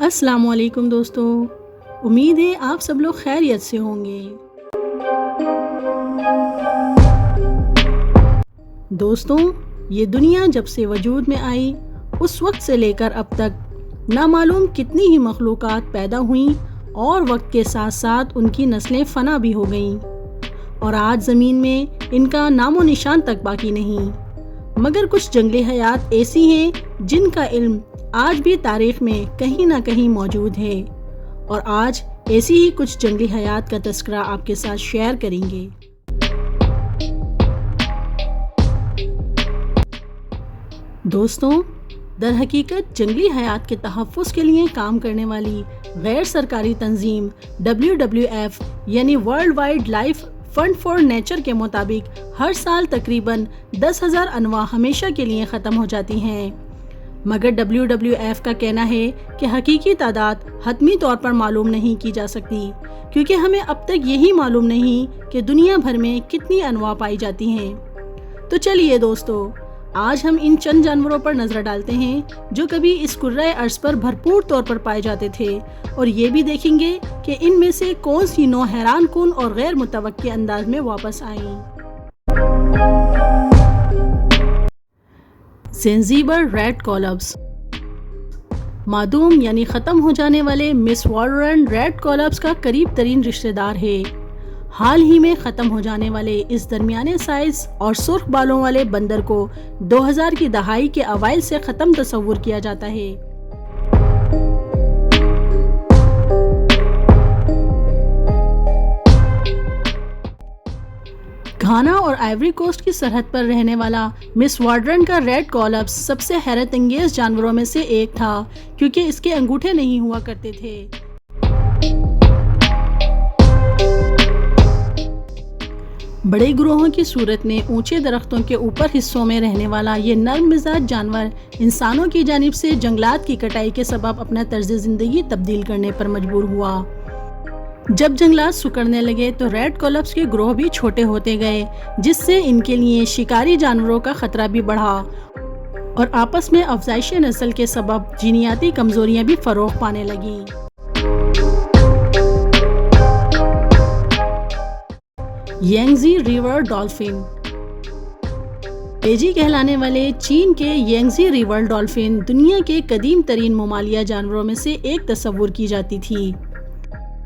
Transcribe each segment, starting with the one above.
السلام علیکم دوستو، امید ہے آپ سب لوگ خیریت سے ہوں گے۔ دوستوں، یہ دنیا جب سے وجود میں آئی اس وقت سے لے کر اب تک نامعلوم کتنی ہی مخلوقات پیدا ہوئیں اور وقت کے ساتھ ساتھ ان کی نسلیں فنا بھی ہو گئیں، اور آج زمین میں ان کا نام و نشان تک باقی نہیں۔ مگر کچھ جنگلی حیات ایسی ہیں جن کا علم آج بھی تاریخ میں کہیں نہ کہیں موجود ہے، اور آج ایسی ہی کچھ جنگلی حیات کا تذکرہ آپ کے ساتھ شیئر کریں گے۔ دوستوں، در حقیقت جنگلی حیات کے تحفظ کے لیے کام کرنے والی غیر سرکاری تنظیم WWF یعنی world wildlife fund for nature کے مطابق ہر سال تقریباً 10,000 انواع ہمیشہ کے لیے ختم ہو جاتی ہیں، مگر WWF کا کہنا ہے کہ حقیقی تعداد حتمی طور پر معلوم نہیں کی جا سکتی، کیونکہ ہمیں اب تک یہی معلوم نہیں کہ دنیا بھر میں کتنی انواع پائی جاتی ہیں۔ تو چلیے دوستو، آج ہم ان چند جانوروں پر نظر ڈالتے ہیں جو کبھی اس کرۂ ارض پر بھرپور طور پر پائے جاتے تھے، اور یہ بھی دیکھیں گے کہ ان میں سے کون سی نوع حیران کن اور غیر متوقع انداز میں واپس آئیں۔ زنجیبر ریڈ کولپس معدوم یعنی ختم ہو جانے والے مس ورلڈ ریڈ کولپس کا قریب ترین رشتہ دار ہے۔ حال ہی میں ختم ہو جانے والے اس درمیانے سائز اور سرخ بالوں والے بندر کو 2000 کی دہائی کے اوائل سے ختم تصور کیا جاتا ہے۔ گھانا اور آئیوری کوسٹ کی سرحد پر رہنے والا مس ورلڈ کا ریڈ کولپس سب سے حیرت انگیز جانوروں میں سے ایک تھا، کیونکہ اس کے انگوٹھے نہیں ہوا کرتے تھے۔ بڑے گروہوں کی صورت میں اونچے درختوں کے اوپر حصوں میں رہنے والا یہ نرم مزاج جانور انسانوں کی جانب سے جنگلات کی کٹائی کے سبب اپنا طرز زندگی تبدیل کرنے پر مجبور ہوا۔ جب جنگلات سکڑنے لگے تو ریڈ کولپس کے گروہ بھی چھوٹے ہوتے گئے، جس سے ان کے لیے شکاری جانوروں کا خطرہ بھی بڑھا، اور آپس میں افزائش نسل کے سبب جینیاتی کمزوریاں بھی فروغ پانے لگیں۔ یانگزی ریور ڈالفن بیجی کہلانے والے چین کے یانگزی ریور ڈالفن دنیا کے قدیم ترین ممالیہ جانوروں میں سے ایک تصور کی جاتی تھی۔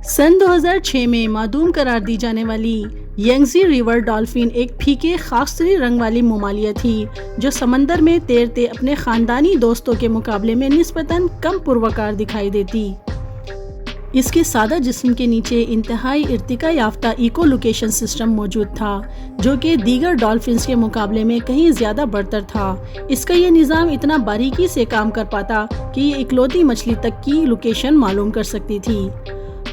سن 2006 میں معدوم قرار دی جانے والی یانگزی ریور ڈالفن ایک پھیکے خاکستری رنگ والی ممالیہ تھی جو سمندر میں تیرتے اپنے خاندانی دوستوں کے مقابلے میں نسبتاً کم پروکار دکھائی دیتی۔ اس کے سادہ جسم کے نیچے انتہائی ارتقاء یافتہ ایکو لوکیشن سسٹم موجود تھا، جو کہ دیگر ڈالفنز کے مقابلے میں کہیں زیادہ برتر تھا۔ اس کا یہ نظام اتنا باریکی سے کام کر پاتا کہ یہ اکلوتی مچھلی تک کی لوکیشن معلوم کر سکتی تھی،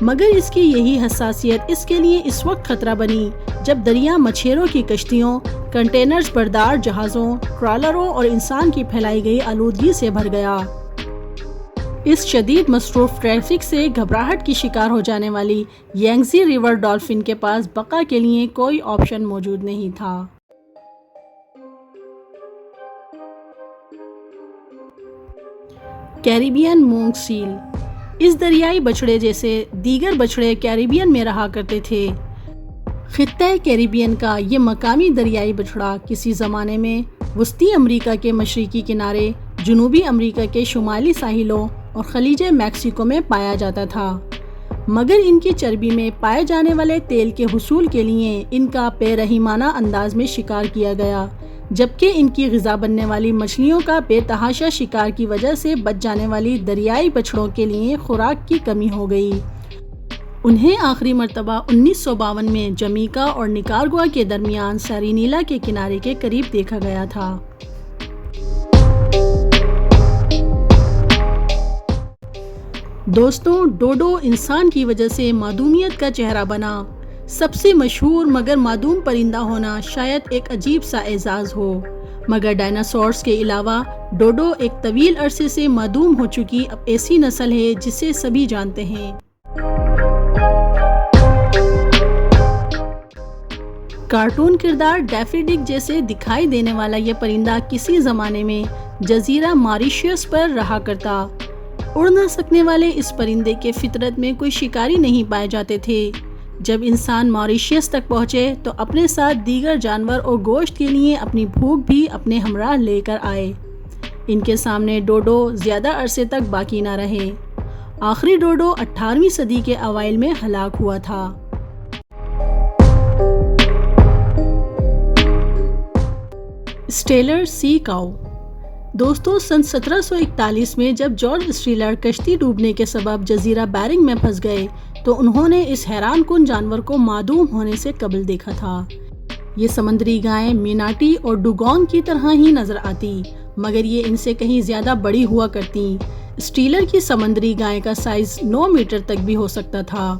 مگر اس کی یہی حساسیت اس کے لیے اس وقت خطرہ بنی جب دریا مچھیروں کی کشتیوں، کنٹینرز بردار جہازوں، ٹرالروں اور انسان کی پھیلائی گئی آلودگی سے بھر گیا۔ اس شدید مصروف ٹریفک سے گھبراہٹ کی شکار ہو جانے والی یانگزی ریور ڈالفن کے پاس بقا کے لیے کوئی آپشن موجود نہیں تھا۔ کیریبین مونک سیل اس دریائی بچھڑے جیسے دیگر بچھڑے کیریبین میں رہا کرتے تھے۔ خطہ کیریبین کا یہ مقامی دریائی بچھڑا کسی زمانے میں وسطی امریکہ کے مشرقی کنارے، جنوبی امریکہ کے شمالی ساحلوں اور خلیج میکسیکو میں پایا جاتا تھا، مگر ان کی چربی میں پائے جانے والے تیل کے حصول کے لیے ان کا بے رحمانہ انداز میں شکار کیا گیا، جبکہ ان کی غذا بننے والی مچھلیوں کا بے تحاشا شکار کی وجہ سے بچ جانے والی دریائی بچھڑوں کے لیے خوراک کی کمی ہو گئی۔ انہیں آخری مرتبہ 1952 میں جمیکا اور نکارگوا کے درمیان سارینیلا کے کنارے کے قریب دیکھا گیا تھا۔ دوستوں، ڈوڈو انسان کی وجہ سے معدومیت کا چہرہ بنا۔ سب سے مشہور مگر معدوم پرندہ ہونا شاید ایک عجیب سا اعزاز ہو، مگر ڈائناسورز کے علاوہ ڈوڈو ایک طویل عرصے سے معدوم ہو چکی اب ایسی نسل ہے جسے سبھی جانتے ہیں۔ کارٹون کردار ڈیفی ڈک جیسے دکھائی دینے والا یہ پرندہ کسی زمانے میں جزیرہ ماریشیس پر رہا کرتا۔ اڑ نہ سکنے والے اس پرندے کے فطرت میں کوئی شکاری نہیں پائے جاتے تھے۔ جب انسان موریشیس تک پہنچے تو اپنے ساتھ دیگر جانور اور گوشت کے لیے اپنی بھوک بھی اپنے ہمراہ لے کر آئے۔ ان کے سامنے ڈوڈو زیادہ عرصے تک باقی نہ رہے۔ آخری ڈوڈو 18ویں صدی کے اوائل میں ہلاک ہوا تھا۔ اسٹیلر سی کاؤ۔ دوستو، سن 1741 میں جب جارج اسٹیلر کشتی ڈوبنے کے سبب جزیرہ بیرنگ میں پھنس گئے تو انہوں نے اس حیران کن جانور کو معدوم ہونے سے قبل دیکھا تھا۔ یہ سمندری گائیں میناٹی اور ڈوگونگ کی طرح ہی نظر آتی، مگر یہ ان سے کہیں زیادہ بڑی ہوا کرتی۔ اسٹیلر کی سمندری گائے کا سائز 9 میٹر تک بھی ہو سکتا تھا۔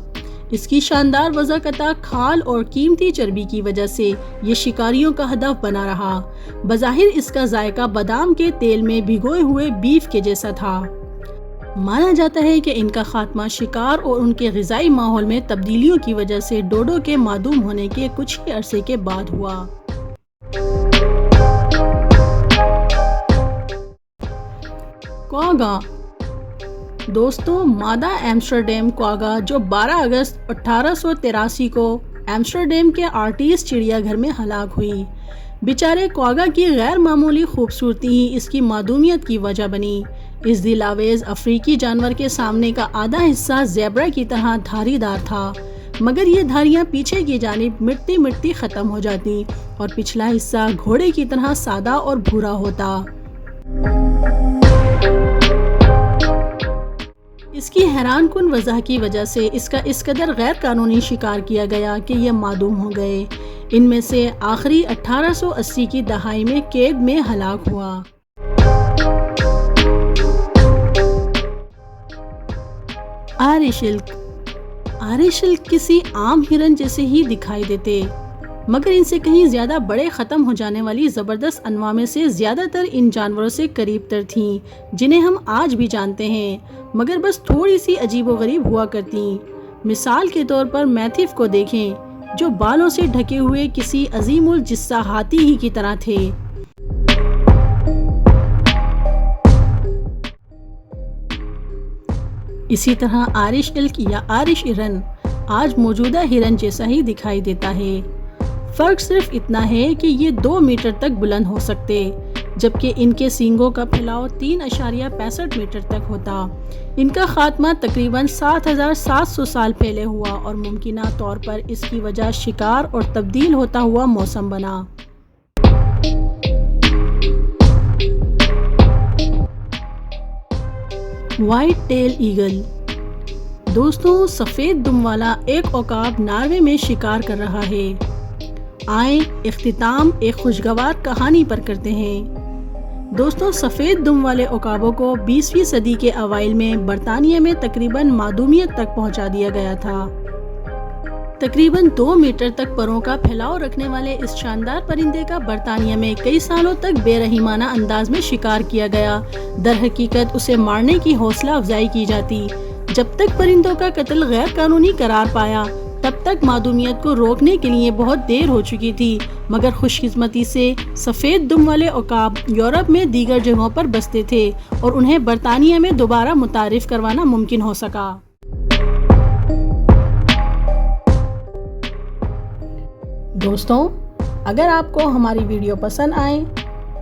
اس کی شاندار وضاحت، کھال اور قیمتی چربی کی وجہ سے یہ شکاریوں کا ہدف بنا رہا۔ بظاہر اس کا ذائقہ بادام کے تیل میں بھگوئے ہوئے بیف کے جیسا تھا۔ مانا جاتا ہے کہ ان کا خاتمہ شکار اور ان کے غذائی ماحول میں تبدیلیوں کی وجہ سے ڈوڈو کے معدوم ہونے کے کچھ ہی عرصے کے بعد ہوا۔ کواگا۔ دوستوں، مادہ ایمسٹرڈیم کواگا جو 12 اگست 1883 کو ایمسٹرڈیم کے آرٹیس چڑیا گھر میں ہلاک ہوئی۔ بیچارے کواگا کی غیر معمولی خوبصورتی ہی اس کی معدومیت کی وجہ بنی۔ اس دل آویز افریقی جانور کے سامنے کا آدھا حصہ زیبرا کی طرح دھاری دار تھا، مگر یہ دھاریاں پیچھے کی جانب مٹتی مٹتی ختم ہو جاتی اور پچھلا حصہ گھوڑے کی طرح سادہ اور بھورا ہوتا۔ اس کی حیران کن وضع کی وجہ سے اس کا اس قدر غیر قانونی شکار کیا گیا کہ یہ معدوم ہو گئے۔ ان میں سے آخری 1880 کی دہائی میں قید میں ہلاک ہوا۔ آئرش ایلک۔ آئرش ایلک کسی عام ہرن جیسے ہی دکھائی دیتے، مگر ان سے کہیں زیادہ بڑے ختم ہو جانے والی زبردست انواع میں سے زیادہ تر ان جانوروں سے قریب تر تھیں جنہیں ہم آج بھی جانتے ہیں، مگر بس تھوڑی سی عجیب و غریب ہوا کرتی۔ مثال کے طور پر میتھف کو دیکھیں، جو بالوں سے ڈھکے ہوئے کسی عظیم الجثہ ہاتھی ہی کی طرح تھے۔ اسی طرح آئرش ایلک یا آئرش ہرن آج موجودہ ہرن جیسا ہی دکھائی دیتا ہے۔ فرق صرف اتنا ہے کہ یہ 2 میٹر تک بلند ہو سکتے، جبکہ ان کے سینگوں کا پھیلاؤ 3.65 میٹر تک ہوتا۔ ان کا خاتمہ تقریباً 7700 سال پہلے ہوا اور ممکنہ طور پر اس کی وجہ شکار اور تبدیل ہوتا ہوا موسم بنا۔ White tail eagle. دوستوں، سفید دم والا ایک عقاب ناروے میں شکار کر رہا ہے۔ آئیں اختتام ایک خوشگوار کہانی پر کرتے ہیں۔ دوستوں، سفید دم والے عقابوں کو 20ویں صدی کے اوائل میں برطانیہ میں تقریباً معدومیت تک پہنچا دیا گیا تھا۔ تقریباً 2 میٹر تک پروں کا پھیلاؤ رکھنے والے اس شاندار پرندے کا برطانیہ میں کئی سالوں تک بے رحمانہ انداز میں شکار کیا گیا۔ در حقیقت اسے مارنے کی حوصلہ افزائی کی جاتی۔ جب تک پرندوں کا قتل غیر قانونی قرار پایا، تب تک معدومیت کو روکنے کے لیے بہت دیر ہو چکی تھی، مگر خوش قسمتی سے سفید دم والے عقاب یورپ میں دیگر جگہوں پر بستے تھے اور انہیں برطانیہ میں دوبارہ متعارف کروانا ممکن ہو سکا۔ دوستوں، اگر آپ کو ہماری ویڈیو پسند آئے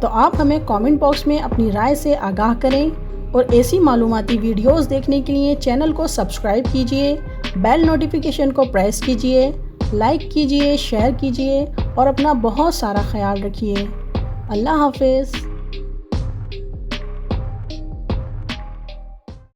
تو آپ ہمیں کامنٹ باکس میں اپنی رائے سے آگاہ کریں اور ایسی معلوماتی ویڈیوز دیکھنے کے لیے چینل کو سبسکرائب کیجئے، بیل نوٹیفیکیشن کو پریس کیجئے، لائک کیجئے، شیئر کیجئے اور اپنا بہت سارا خیال رکھیے۔ اللہ حافظ۔